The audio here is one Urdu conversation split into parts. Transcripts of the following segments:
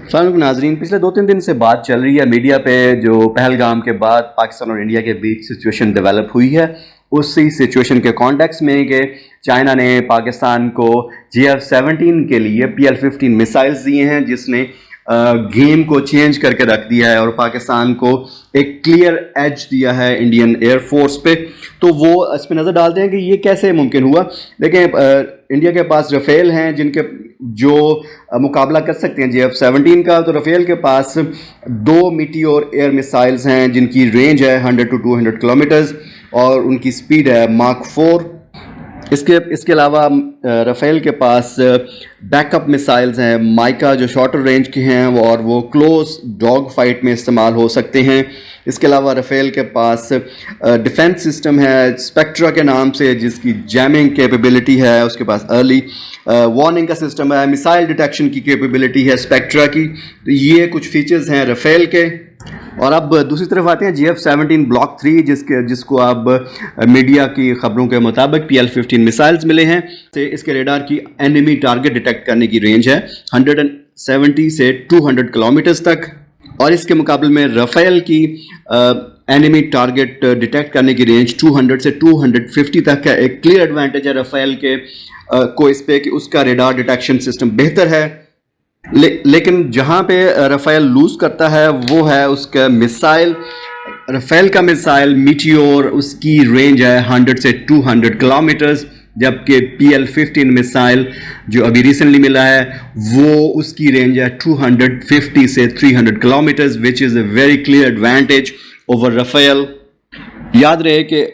السلام علیکم ناظرین، پچھلے 2-3 دن سے بات چل رہی ہے میڈیا پہ جو پہلگام کے بعد پاکستان اور انڈیا کے بیچ سچویشن ڈیولپ ہوئی ہے، اسی سچویشن کے کانٹیکس میں کہ چائنا نے پاکستان کو GF-17 کے لیے PL-15 میسائلز دیے ہیں، جس نے گیم کو چینج کر کے رکھ دیا ہے اور پاکستان کو ایک کلیئر ایج دیا ہے انڈین ایئر فورس پہ. تو وہ اس پہ نظر ڈالتے ہیں کہ یہ کیسے ممکن ہوا. دیکھیں، انڈیا کے پاس رفیل ہیں جن کے جو مقابلہ کر سکتے ہیں GF-17 کا. تو رفیل کے پاس 2 میٹیور ایئر میسائلز ہیں جن کی رینج ہے 100 to 200 کلومیٹرز اور ان کی سپیڈ ہے ماک 4. اس کے علاوہ رفیل کے پاس بیک اپ میسائلز ہیں مائکا جو شارٹر رینج کے ہیں اور وہ کلوز ڈاگ فائٹ میں استعمال ہو سکتے ہیں. اس کے علاوہ رفیل کے پاس ڈیفنس سسٹم ہے اسپیکٹرا کے نام سے جس کی جیمنگ کیپیبلٹی ہے. اس کے پاس ارلی وارننگ کا سسٹم ہے، میسائل ڈیٹیکشن کی کیپیبلٹی ہے اسپیکٹرا کی. تو یہ کچھ فیچرز ہیں رفیل کے. اور اب دوسری طرف آتے ہیں GF-17 بلاک 3 جس کو اب میڈیا کی خبروں کے مطابق PL-15 میسائلز ملے ہیں. اس کے ریڈار کی اینیمی ٹارگٹ ڈیٹیکٹ کرنے کی رینج ہے 170 سے 200 کلومیٹرز تک، اور اس کے مقابل میں رفیل کی اینیمی ٹارگٹ ڈیٹیکٹ کرنے کی رینج 200 سے 250 تک ہے. ایک کلیئر ایڈوانٹیج ہے رفیل کے کو اس پہ کہ اس کا ریڈار ڈیٹیکشن سسٹم بہتر ہے. لیکن جہاں پہ رفیل لوز کرتا ہے وہ ہے اس کا میسائل. رفیل کا میسائل میٹیور اس کی رینج ہے 100 سے 200 کلومیٹرز، جبکہ PL-15 میسائل جو ابھی ریسنٹلی ملا ہے وہ اس کی رینج ہے 250 سے 300 kilometres which is a very clear advantage over رفیل. یاد رہے کہ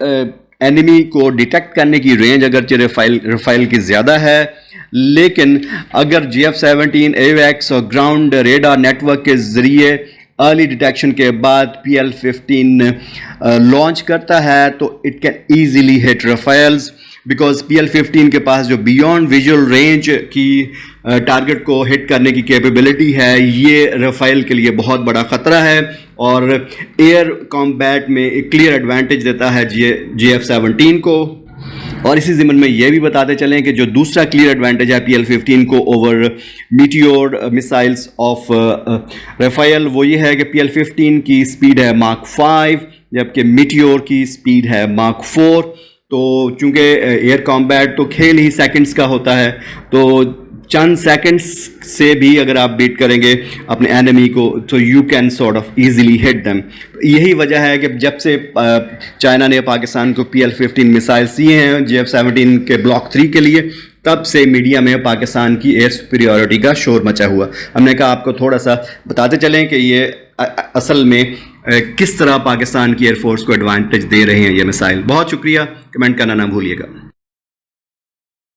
اینیمی کو ڈیٹیکٹ کرنے کی رینج اگرچہ رفیل کی زیادہ ہے، لیکن اگر GF-17 AWACS اور گراؤنڈ ریڈار نیٹ ورک کے ذریعے ارلی ڈیٹیکشن کے بعد PL-15 لانچ کرتا ہے تو it can easily hit Rafales, because PL-15 کے پاس جو بیونڈ ویژول رینج کی ٹارگٹ کو ہٹ کرنے کی کیپیبلٹی ہے یہ رفیل کے لیے بہت بڑا خطرہ ہے اور ایئر کامبیٹ میں ایک کلیئر ایڈوانٹیج دیتا ہے GF-17 کو. اور اسی ضمن میں یہ بھی بتاتے چلیں کہ جو دوسرا کلیئر ایڈوانٹیج ہے PL-15 کو اوور میٹیور میسائلز آف رفیل وہ یہ ہے کہ PL-15 کی سپیڈ ہے ماک 5 جبکہ میٹیور کی سپیڈ ہے ماک 4. تو چونکہ ایئر کامبیٹ تو کھیل ہی سیکنڈز کا ہوتا ہے، تو چند سیکنڈز سے بھی اگر آپ بیٹ کریں گے اپنے اینیمی کو تو you can sort of easily hit them. یہی وجہ ہے کہ جب سے چائنا نے پاکستان کو PL-15 میسائلز دیے ہیں GF-17 کے بلاک 3 کے لیے، تب سے میڈیا میں پاکستان کی ایئر سپیریورٹی کا شور مچا ہوا. ہم نے کہا آپ کو تھوڑا سا بتاتے چلیں کہ یہ اصل میں کس طرح پاکستان کی ایئر فورس کو ایڈوانٹیج دے رہے ہیں یہ میسائل. بہت شکریہ، کمنٹ کرنا نہ بھولیے گا.